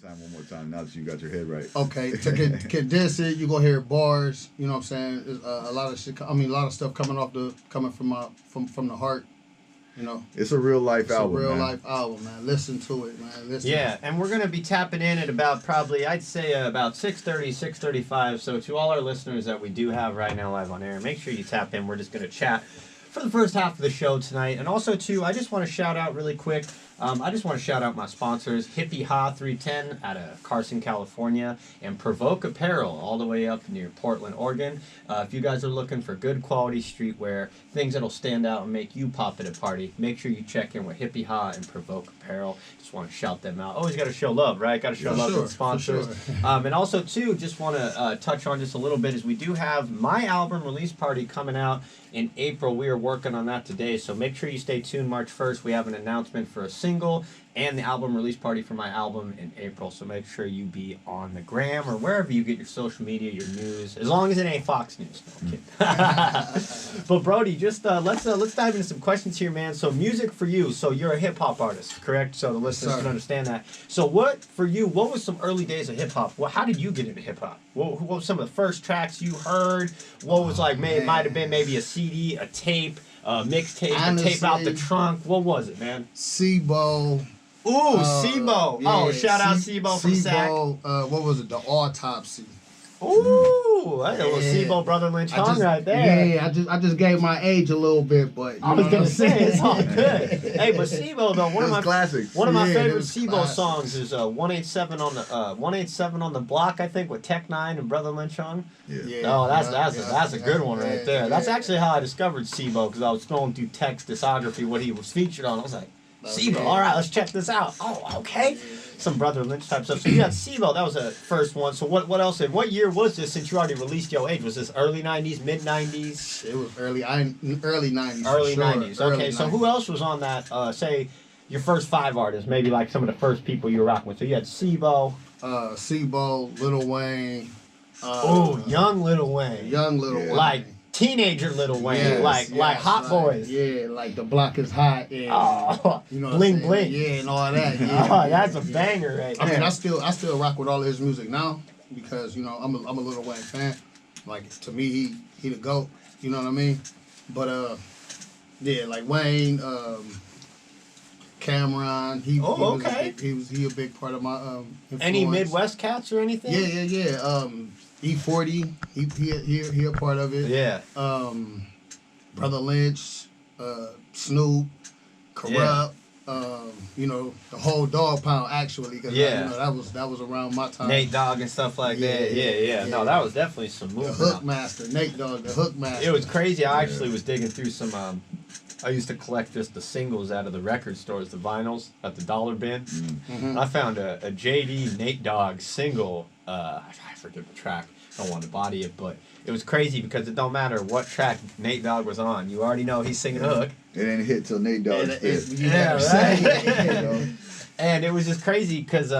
time one more time now that you got your head right. Okay, to condense it, you gonna hear bars. You know what I'm saying? It's, a lot of shit. I mean, a lot of stuff coming from the heart. You know, it's a real life album. It's a real life album, man. Listen to it, man. Listen. Yeah, and we're gonna be tapping in at about probably I'd say about 6:30, 6:35. So to all our listeners that we do have right now live on air, make sure you tap in. We're just gonna chat for the first half of the show tonight, and also too, I just want to shout out really quick. I just want to shout out my sponsors, Hippie Ha 310 out of Carson, California, and Provoke Apparel all the way up near Portland, Oregon. If you guys are looking for good quality streetwear, things that'll stand out and make you pop at a party, make sure you check in with Hippie Ha and Provoke Apparel. Just want to shout them out. Always got to show love, right? Got to show love to the sponsors. Sure. And also, too, just want to touch on just a little bit is we do have my album release party coming out in April. We are working on that today, so make sure you stay tuned. March 1st, we have an announcement for a single and the album release party for my album in April. So make sure you be on the gram or wherever you get your social media, your news, as long as it ain't Fox News. No, I'm kidding. But Brody, just let's dive into some questions here, man. So music for you. So you're a hip hop artist, correct? So the listeners can understand that. So what was some early days of hip hop? Well, how did you get into hip hop? What were some of the first tracks you heard? What was might have been maybe a CD, a tape, a mixtape, a tape out the trunk? What was it, man? C.O.A. Ooh, C.O.A. Yeah, shout out C.O.A. from SAC. What was it? The Autopsy. Ooh, that's a little C.O.A. Brother Lynch song right there. Yeah, I just gave my age a little bit, but I was gonna say it's all good. Hey, but C.O.A. though, one of my favorite C.O.A. songs is 187 on the 187 on the block, I think, with Tech Nine and Brother Lynch on. Yeah. Oh, that's a good one right there. That's actually how I discovered C.O.A. because I was scrolling through Tech's discography, what he was featured on. I was like, C.O.A. All right, let's check this out. Oh, okay. Some Brother Lynch type stuff. So you had C.O.A. That was the first one. So what else? And what year was this? Since you already released your age, was this early '90s, mid '90s? It was early '90s. Early '90s. Okay. So who else was on that? Say your first 5 artists, maybe like some of the first people you were rocking with. So you had C.O.A. C.O.A., Lil Wayne. Young Lil Wayne. Wayne. Like teenager Lil Wayne, like Hot Boys. Yeah, like The Block is Hot. And, you know Bling Bling. Yeah, and all that. Yeah, that's a banger right there. I mean, I still rock with all of his music now because, you know, I'm a Lil Wayne fan. Like, to me, he the GOAT. You know what I mean? But, yeah, like Wayne, Cameron, he was a big part of my influence. Any Midwest cats or anything? Yeah. E40, he a part of it. Yeah. Brother Lynch, Snoop, Corrupt. You know, the whole Dog Pound actually. Cause you know, that was around my time. Nate Dogg and stuff like that. Yeah. No, that was definitely some movement. The Hookmaster, Nate Dogg, the Hookmaster. It was crazy. I actually was digging through some. I used to collect just the singles out of the record stores, the vinyls at the dollar bin. Mm-hmm. I found a JD Nate Dogg single. I forget the track. I don't want to body it, but it was crazy because it don't matter what track Nate Dogg was on. You already know he's singing a hook. It ain't hit till Nate Dogg spit. Right. And it was just crazy because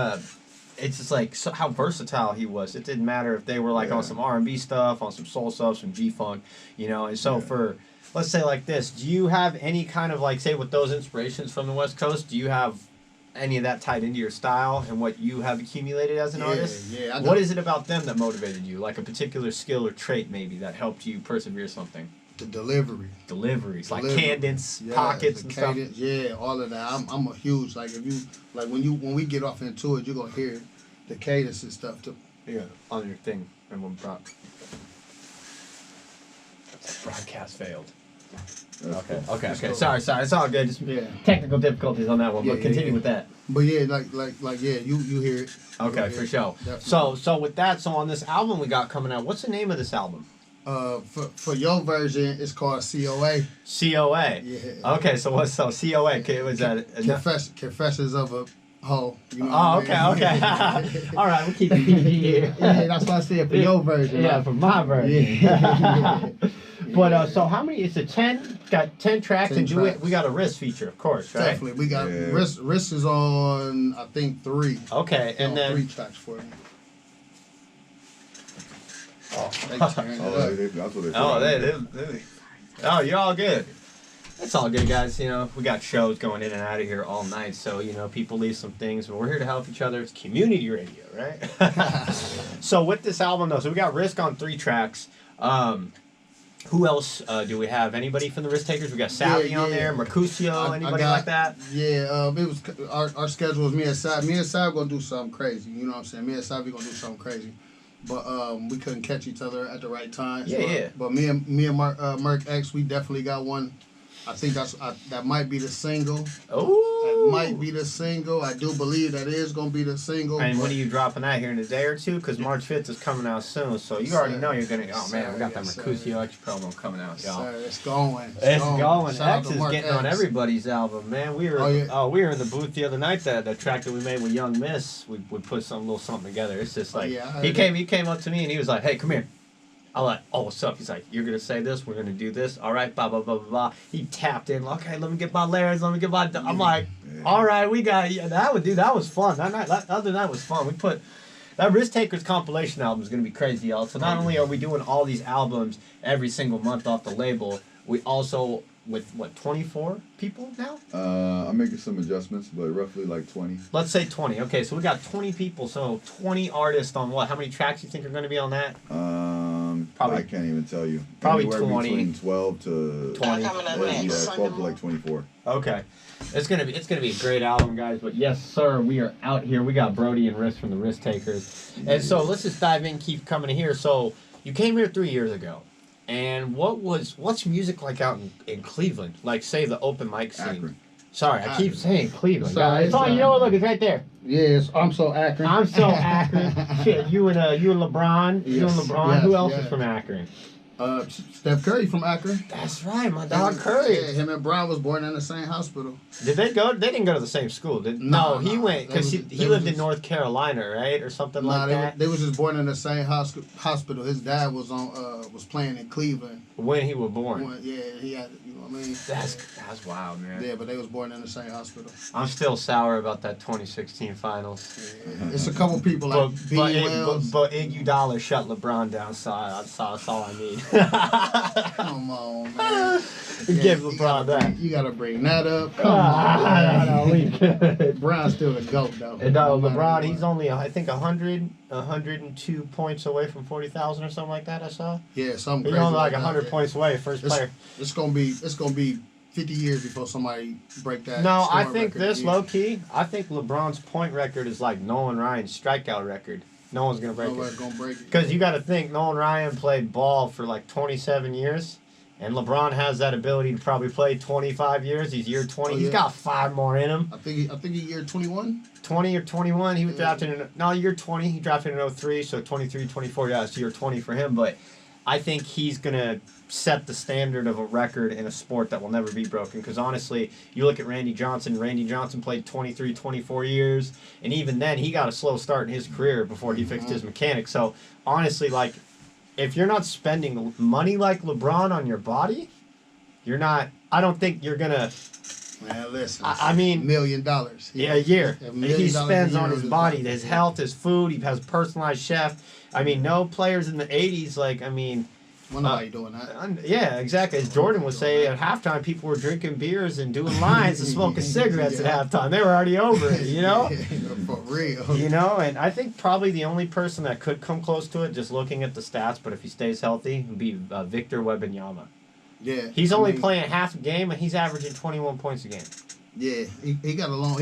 it's just like how versatile he was. It didn't matter if they were like on some R&B stuff, on some soul stuff, some G-funk, you know. And so for, let's say like this, do you have any kind of like, say with those inspirations from the West Coast, do you have any of that tied into your style and what you have accumulated as an artist? Yeah. What is it about them that motivated you? Like a particular skill or trait maybe that helped you persevere something? The deliveries, like cadence, pockets and cadence, stuff. Yeah, all of that. I'm a huge when we get off into it, you're gonna hear the cadence and stuff too. Yeah, on your thing and when broadcast failed. Okay. Sorry. It's all good. Just technical difficulties on that one, but continue with that. But yeah, you hear it. Okay, for sure. Definitely. So with that, so on this album we got coming out, what's the name of this album? For your version, it's called C.O.A. C.O.A. Yeah. Okay, so what's C.O.A? Was that Confessions of a Hoe? You know okay. All right, we'll keep it PG here. Yeah, that's what I said for your version. Yeah, for my version. Yeah. But so how many? It's a 10. Got 10 tracks, 10 and we got a wrist feature, of course, right? Definitely, we got wrist is on I think 3. Okay, and then 3 tracks for it. That's what they. Oh, you're all good. It's all good, guys. You know, we got shows going in and out of here all night, so you know, people leave some things, but we're here to help each other. It's community radio, right? So with this album, though, so we got Risk on 3 tracks. Who else do we have? Anybody from the Risk Takers? We got Savvy on there, Mercutio, anybody like that? Yeah, it was our schedule was me and Sav. Me and Sav gonna do something crazy. You know what I'm saying? Me and Savvy gonna do something crazy. But we couldn't catch each other at the right time. Yeah. But me and Merc X, we definitely got one. I think that might be the single. Oh, that might be the single. I do believe that is gonna be the single. And when are you dropping that here in a day or two? Because March 5th is coming out soon, so you already know you're gonna. Oh man, we got that Mercutio X promo coming out, y'all. Sir, it's going. It's going. Shout out X to is Mark getting X. on everybody's album, man. We were we were in the booth the other night. That track that we made with Young Miss, we put a little something together. It's just like he came up to me and he was like, "Hey, come here." I'm like, "Oh, what's up?" He's like, "You're gonna say this. We're gonna do this. All right, blah blah blah blah blah." He tapped in. Okay, let me get my layers. Let me get my. I'm like, "All right, we got that. That was fun. That other night was fun. We put that Risk Takers compilation album is gonna be crazy, y'all. So not only are we doing all these albums every single month off the label, we also with 24 people now. I'm making some adjustments, but roughly like 20. Let's say 20. Okay, so we got 20 people. So 20 artists on what? How many tracks you think are gonna be on that? Probably I can't even tell you. Probably Anywhere 20. Between 12 to 20. Yeah, 12 to like 24. Okay. It's gonna be a great album, guys. But yes, sir, we are out here. We got Brody and Risk from the Risk Takers. And so let's just dive in, keep coming in here. So you came here 3 years ago. And what's music like out in Cleveland? Like say the open mic scene. Akron. Sorry, I keep saying Cleveland. Sorry, it's all you know what, look, it's right there. Yes, I'm so Akron. I'm so Akron. Shit, you and LeBron. Yes, You and LeBron. yes, Who else yes. is from Akron? Steph Curry from Akron. That's right, my dog Curry. Yeah, him and Brown was born in the same hospital. Did they go? They didn't go to the same school. No, he went because he lived in North Carolina, right, or something like that. They was just born in the same hospital. His dad was was playing in Cleveland When he was born. Yeah, he had. You know what I mean? That's wild, man. Yeah, but they was born in the same hospital. I'm still sour about that 2016 finals. Yeah, it's a couple people like B. Wells. But Iguodala shut LeBron down. So that's all I need. Come on, man. Give LeBron that. You gotta bring that up. Come on. No, we good. Brown's still the GOAT, though. And LeBron, he's only, I think, 102 points away from 40,000 or something like that, I saw. Yeah, something He's crazy. only like 100 points away, first player. It's gonna be 50 years before somebody break that. No, I scoring think record this again. low key. I think LeBron's point record is like Nolan Ryan's strikeout record. No one's gonna break Nobody's it. gonna break it. Because you got to think Nolan Ryan played ball for like 27 years, and LeBron has that ability to probably play 25 years. He's year 20. Oh, He's yeah. got 5 more in him. I think he year 21. 20 or 21. He was drafted in year 20. He drafted in 03, so 23, 24. Yeah, it's year 20 for him. But I think he's gonna set the standard of a record in a sport that will never be broken. Because honestly, you look at Randy Johnson. Randy Johnson played 23, 24 years, and even then, he got a slow start in his career before he fixed his mechanics. So honestly, like, if you're not spending money like LeBron on your body, you're not. I don't think you're gonna. Man, listen. I mean, $1 million. Yeah, a year. $1 million He spends a year on his on body, his his health, his food. He has a personalized chef. I mean, no players in the 80s, like, I mean... Well, nobody doing that. Yeah, exactly. As Jordan would say, at halftime, people were drinking beers and doing lines and smoking cigarettes at halftime. They were already over it, you know? For real. You know, and I think probably the only person that could come close to it, just looking at the stats, but if he stays healthy, would be Victor Wembanyama. Yeah. He's only playing half a game, and he's averaging 21 points a game. Yeah, he got a long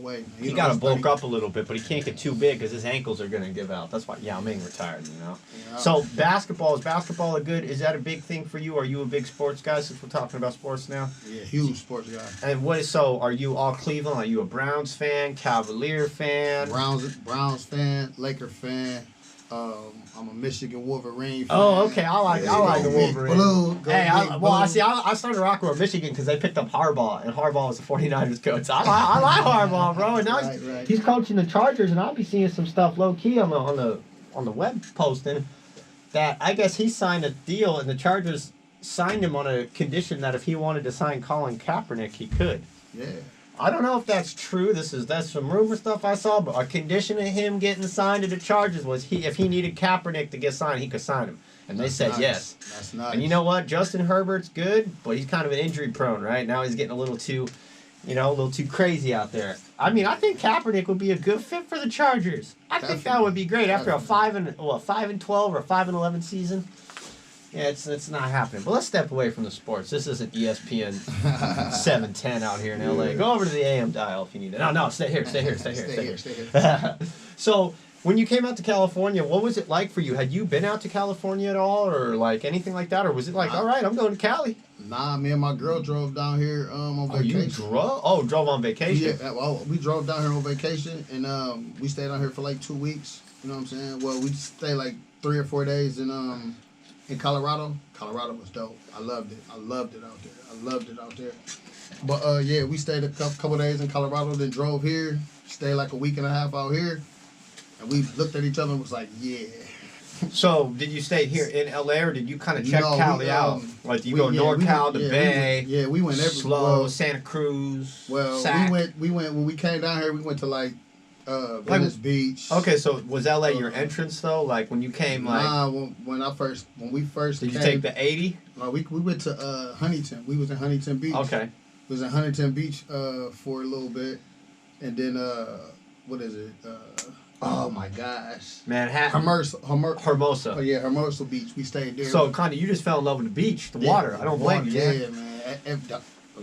way. He got to bulk up a little bit, but he can't get too big because his ankles are going to give out. That's why Yao Ming retired, you know? Yeah. So is basketball a good, is that a big thing for you? Are you a big sports guy since we're talking about sports now? Yeah, huge sports guy. And so are you all Cleveland? Are you a Browns fan, Cavalier fan? Browns fan, Laker fan. I'm a Michigan Wolverine fan. Oh, okay. I like the Wolverine. Blue, I started rocking with Michigan because they picked up Harbaugh, and Harbaugh was the 49ers coach. So I like Harbaugh, bro. And now he's coaching the Chargers, and I'll be seeing some stuff low key on the web posting that I guess he signed a deal, and the Chargers signed him on a condition that if he wanted to sign Colin Kaepernick, he could. Yeah. I don't know if that's true. That's some rumor stuff I saw, but a condition of him getting signed to the Chargers was if he needed Kaepernick to get signed, he could sign him. and they said nice. yes. That's nice. And you know what? Justin Herbert's good, but he's kind of an injury prone, right? Now he's getting a little too crazy out there. I mean, I think Kaepernick would be a good fit for the Chargers. I think that would be great after a 5-12 or 5-11 season. Yeah, it's not happening. But let's step away from the sports. This isn't ESPN 710 out here in LA. Go over to the AM dial if you need it. No, stay here. So, when you came out to California, what was it like for you? Had you been out to California at all, or like anything like that, or was it like, all right, I'm going to Cali? Nah, me and my girl drove down here on vacation. You drove? Oh, drove on vacation. Yeah, well, we drove down here on vacation, and we stayed out here for like 2 weeks. You know what I'm saying? Well, we stayed like 3 or 4 days in Colorado. Colorado was dope. I loved it out there. But yeah, we stayed a couple days in Colorado, then drove here, stayed like a week and a half out here, and we looked at each other and was like, yeah. So, did you stay here in LA, or did you kind of check Cali out? Like, do you go NorCal, the Bay? We went everywhere. Santa Cruz. Well, Sac. we went when we came down here. We went to like Venice Beach. Okay, so was LA your entrance though? Like when you came, like nah, when we first did came, you take the 80? No, we went to Huntington. We was in Huntington Beach. Okay. We was in Huntington Beach for a little bit, and then what is it? Oh my gosh, Manhattan. Hermosa. Oh yeah, Hermosa Beach. We stayed there. So kind of you just fell in love with the beach, the water. I don't blame you. Yeah, man.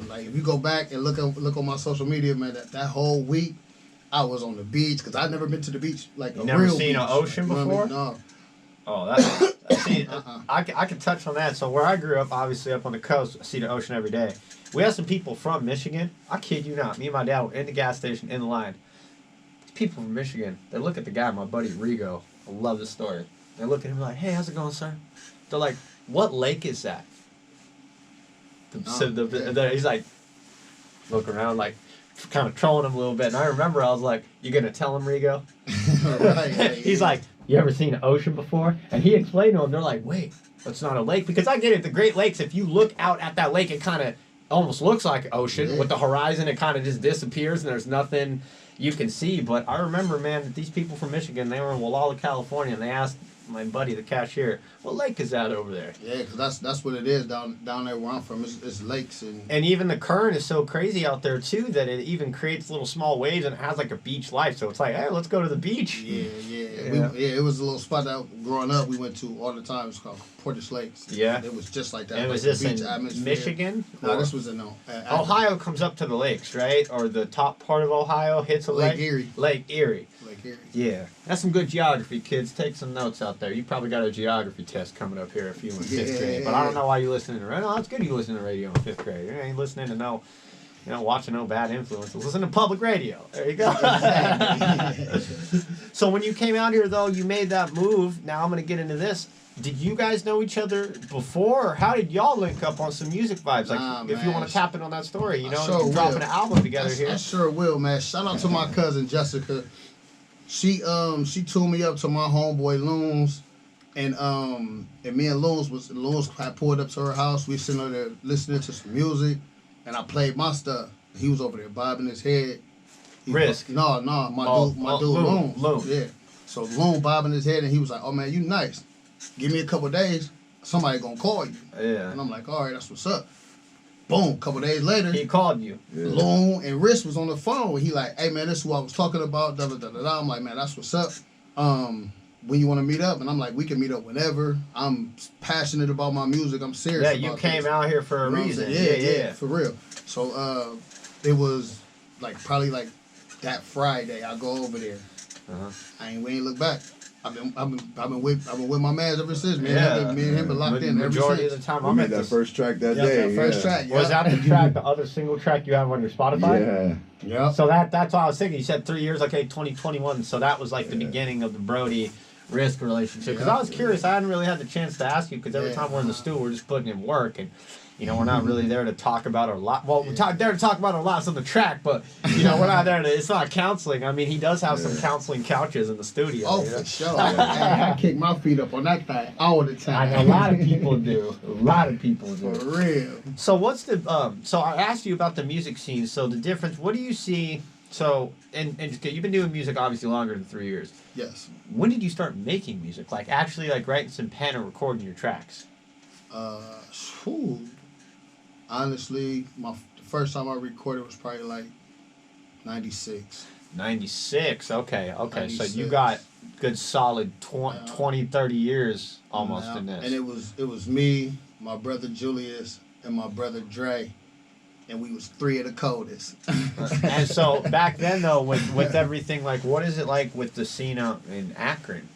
Like if you go back and look on my social media, man, that whole week I was on the beach because I'd never been to the beach like a never real seen beach. an ocean before. You know what I mean? No. Oh, that's see, I can touch on that. So where I grew up, obviously up on the coast, I see the ocean every day. We have some people from Michigan. I kid you not. Me and my dad were in the gas station in the line. People from Michigan, they look at the guy, my buddy Rigo. I love this story. They look at him like, hey, how's it going, sir? They're like, what lake is that? He's like, look around, like, kind of trolling him a little bit. And I remember I was like, you going to tell him, Rigo? Right. He's like, you ever seen an ocean before? And he explained to them, they're like, wait, that's not a lake. Because I get it, the Great Lakes, if you look out at that lake, it kind of almost looks like an ocean. Yeah. With the horizon, it kind of just disappears and there's nothing you can see. But I remember, man, that these people from Michigan, they were in Walla, California, and they asked my buddy, the cashier, what lake is that over there? Yeah, because that's what it is down there where I'm from. It's lakes. And even the current is so crazy out there, too, that it even creates little small waves and it has like a beach life. So it's like, hey, let's go to the beach. Yeah. It was a little spot that growing up we went to all the time. It's called Portage Lakes. Yeah. It was just like that. And like was this beach in atmosphere. Michigan? No, this was in Ohio comes up to the lakes, right? Or the top part of Ohio hits a lake? Lake Erie. Yeah. That's some good geography, kids. Take some notes out there. You probably got a geography test coming up here if you in 5th grade. But I don't know why you listening to radio. No, it's good you listen to radio in 5th grade. You ain't listening to watching no bad influences. Listen to public radio. There you go. So when you came out here, though, you made that move. Now I'm going to get into this. Did you guys know each other before, or how did y'all link up on some music vibes? Like, if you want to tap in on that story, sure dropping an album together here. I sure will, man. Shout out to my cousin Jessica. She tuned me up to my homeboy Loons, and me and Loons had pulled up to her house. We sitting over there listening to some music, and I played my stuff. He was over there bobbing his head. Risk? No, my dude Loon. Yeah. So Loon bobbing his head, and he was like, "Oh man, you nice. Give me a couple days, somebody gonna call you." Yeah. And I'm like, "All right, that's what's up." Boom, couple days later, he called you. Yeah. Loon and Risk was on the phone. He like, "Hey man, this is who I was talking about." Da da da da. I'm like, "Man, that's what's up. When you want to meet up?" And I'm like, "We can meet up whenever. I'm passionate about my music. I'm serious." Yeah, you came out here for a reason. Yeah, for real. So it was like probably like that Friday. I go over there. We ain't look back. I've been with my man ever since. Me and him been locked in ever since. Majority of the time, I made that first track that day. That first track. Was that the track, the other single track you have on your Spotify? Yeah. So that's what I was thinking. You said 3 years, okay, 2021. So that was like the beginning of the Brody Risk relationship. Because I was curious. I hadn't really had the chance to ask you because every time we're in the studio, we're just putting in work and. We're not really there to talk about our lot. Well, we're there to talk about our lots on the track, but we're not there to. It's not counseling. I mean, he does have some counseling couches in the studio. Oh, for sure. I kick my feet up on that thing all the time. I know a lot of people do. For real. So what's the? So I asked you about the music scene. So the difference. What do you see? So, and just, you've been doing music obviously longer than 3 years. Yes. When did you start making music? Like actually like writing some pen and recording your tracks? Honestly, the first time I recorded was probably like 96. 96. Okay. 96. So you got good solid 20, 30 years almost in this. And it was me, my brother Julius, and my brother Dre. And we was 3 of the coldest. And so back then though, with everything, like what is it like with the scene out in Akron?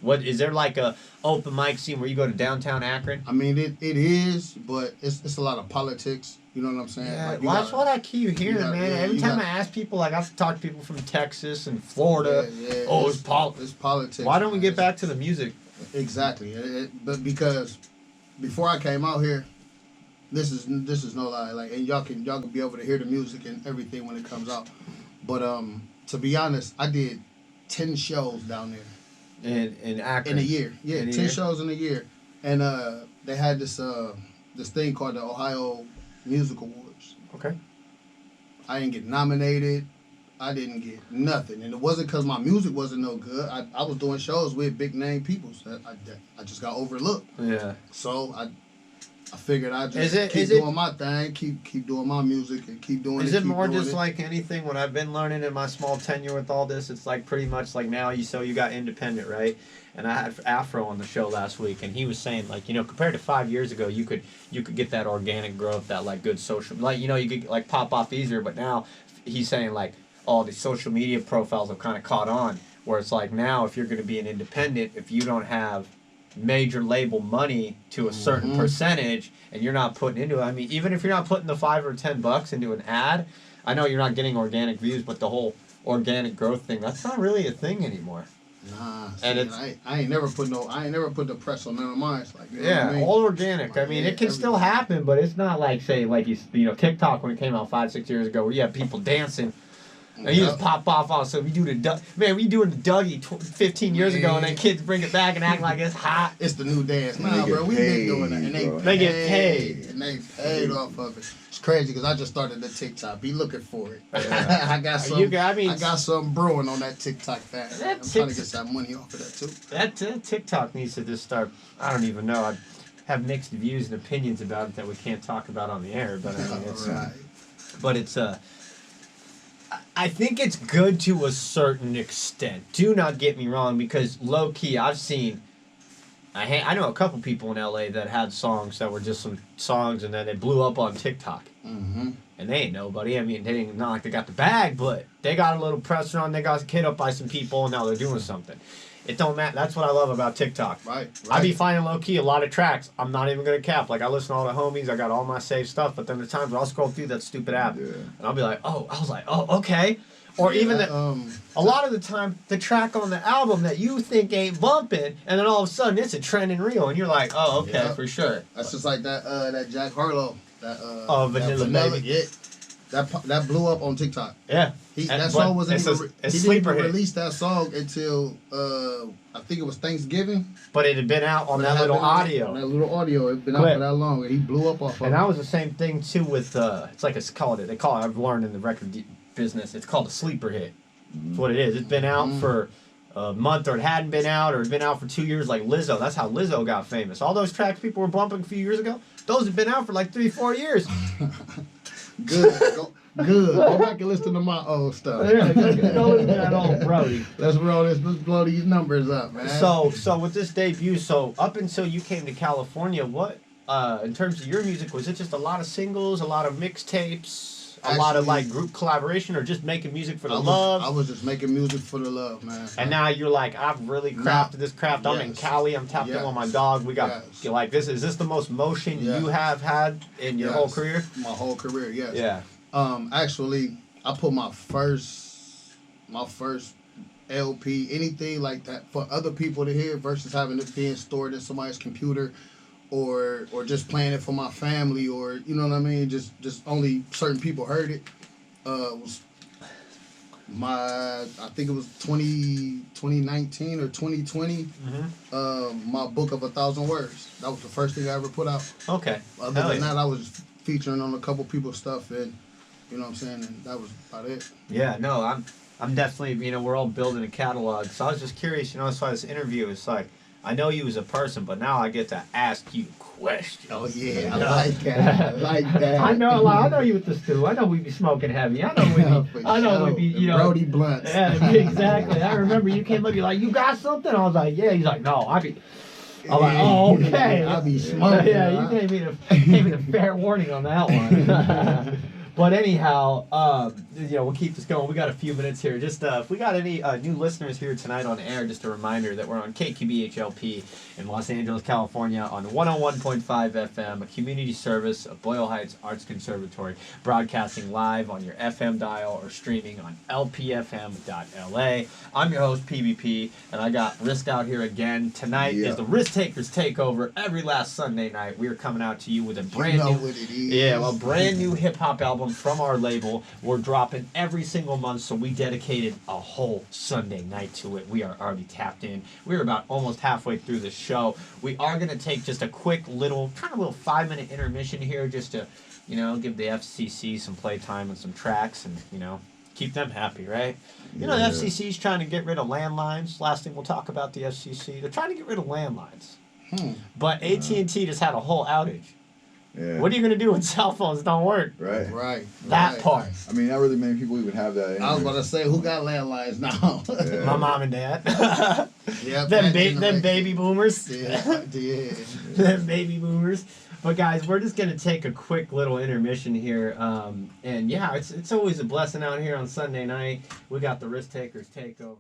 What is there like a open mic scene where you go to downtown Akron? I mean it is, but it's a lot of politics. You know what I'm saying? Yeah, like, that's what I keep hearing, man. Every time I ask people, like I've talked to people from Texas and Florida. Yeah, it's politics. Why don't we get back to the music? Exactly, but because before I came out here, this is no lie. Like, and y'all can be able to hear the music and everything when it comes out. But to be honest, I did 10 shows down there. In Akron. In a year, yeah, 10 shows in a year, and they had this thing called the Ohio Music Awards. Okay. I didn't get nominated. I didn't get nothing, and it wasn't because my music wasn't no good. I was doing shows with big name people, so I just got overlooked. Yeah. So I figured I'd just keep doing my thing, keep doing my music, and keep doing it. Is it more just like anything? What I've been learning in my small tenure with all this, it's like pretty much like now you got independent, right? And I had Afro on the show last week, and he was saying like, compared to 5 years ago, you could get that organic growth, that like good social, like you could like pop off easier. But now he's saying like all the social media profiles have kind of caught on, where it's like now if you're going to be an independent, if you don't have major label money to a certain percentage and you're not putting into it, I mean, even if you're not putting the $5 or $10 into an ad, I know you're not getting organic views, but the whole organic growth thing, that's not really a thing anymore. Nah, see, and I ain't never put the press on none of mine. It's like, all organic. I mean, it can still happen, but it's not like say like TikTok when it came out 5-6 years ago, where you have people dancing. And you just pop off. So we do we doing the Dougie 15 years ago, and then kids bring it back and act like it's hot. It's the new dance. Nah, bro, we been doing that, and they get paid, and they paid off of it. It's crazy because I just started the TikTok. Be looking for it. I got some brewing on that TikTok thing. I'm trying to get some money off of that too. That TikTok needs to just start. I don't even know. I have mixed views and opinions about it that we can't talk about on the air. But I mean, it's right. But it's I think it's good to a certain extent. Do not get me wrong, because low key, I've seen. I know a couple people in LA that had songs that were just some songs, and then they blew up on TikTok. Mm-hmm. And they ain't nobody. I mean, they ain't not like they got the bag, but they got a little pressure on. They got hit up by some people, and now they're doing something. It don't matter. That's what I love about TikTok. Right. I be finding low key a lot of tracks. I'm not even gonna cap. Like I listen to all the homies. I got all my saved stuff. But then the times where I'll scroll through that stupid app, and I'll be like, okay. Or even a lot of the time, the track on the album that you think ain't bumping, and then all of a sudden it's a trending reel, and you're like, oh, okay, for sure. That's just like that Jack Harlow. Vanilla Baby. Yeah. That blew up on TikTok. Yeah. That song wasn't even. He didn't even release that song until I think it was Thanksgiving. But it had been out on that little audio. On that little audio, it had been out for that long, and he blew up off of it. And that was the same thing too with it's like they call it. I've learned in the record business, it's called a sleeper hit. That's what it is. It's been out for a month, or it hadn't been out, or it's been out for 2 years, like Lizzo. That's how Lizzo got famous. All those tracks people were bumping a few years ago, those have been out for like 3-4 years. Good. Go back and listen to my old stuff. Go listen to that old Brody. Let's blow these numbers up, man. So with this debut, up until you came to California, what in terms of your music, was it just a lot of singles, a lot of mixtapes? A lot of like group collaboration, or just making music for the love? I was just making music for the love, man. And now you're like, I've really crafted this craft. I'm in Cali. I'm tapped in on my dog. We got like this. Is this the most motion you have had in your whole career? My whole career, yes. Yeah. Actually, I put my first LP, anything like that, for other people to hear versus having it being stored in somebody's computer. Or just playing it for my family, or you know what I mean. Just only certain people heard it. Was I think it was 2019 or 2020. My book of 1,000 words. That was the first thing I ever put out. Okay. Other than that, I was featuring on a couple people's stuff, and You know what I'm saying? And that was about it. Yeah, no, I'm definitely, you know, we're all building a catalog. So I was just curious, you know, that's why this interview is like, I know you as a person, but now I get to ask you questions. Oh yeah, I like that. I like that. I know you with the stew. I know we be smoking heavy. I know we be, you know. Brody blunts. Yeah, exactly. I remember you came up, you're like, you got something? I was like, yeah. He's like, no, I'm like, oh, okay. I be smoking. Yeah, you gave me the fair warning on that one. But anyhow, you know, we'll keep this going. We got a few minutes here. Just if we got any new listeners here tonight on air, just a reminder that we're on KQBHLP in Los Angeles, California on 101.5 FM, a community service of Boyle Heights Arts Conservatory, broadcasting live on your FM dial or streaming on lpfm.la. I'm your host, PBP, and I got Risk out here again. Tonight is the Risk Takers Takeover. Every last Sunday night, we are coming out to you with a brand new hip-hop album from our label. We're dropping every single month, so we dedicated a whole Sunday night to it. We are already tapped in. We're about almost halfway through the show. We are going to take just a quick little 5-minute intermission here just to, you know, give the FCC some playtime and some tracks and, you know, keep them happy, right? You know, the FCC's trying to get rid of landlines. Last thing we'll talk about the FCC. They're trying to get rid of landlines. But AT&T just had a whole outage. Yeah. What are you going to do when cell phones don't work? Right. That part. I mean, not really many people even have that. I was about to say, who got landlines now? Yeah. My mom and dad. Yeah, them baby boomers. Yeah. Them baby boomers. But guys, we're just going to take a quick little intermission here. And yeah, it's always a blessing out here on Sunday night. We got the Risk Takers Takeover.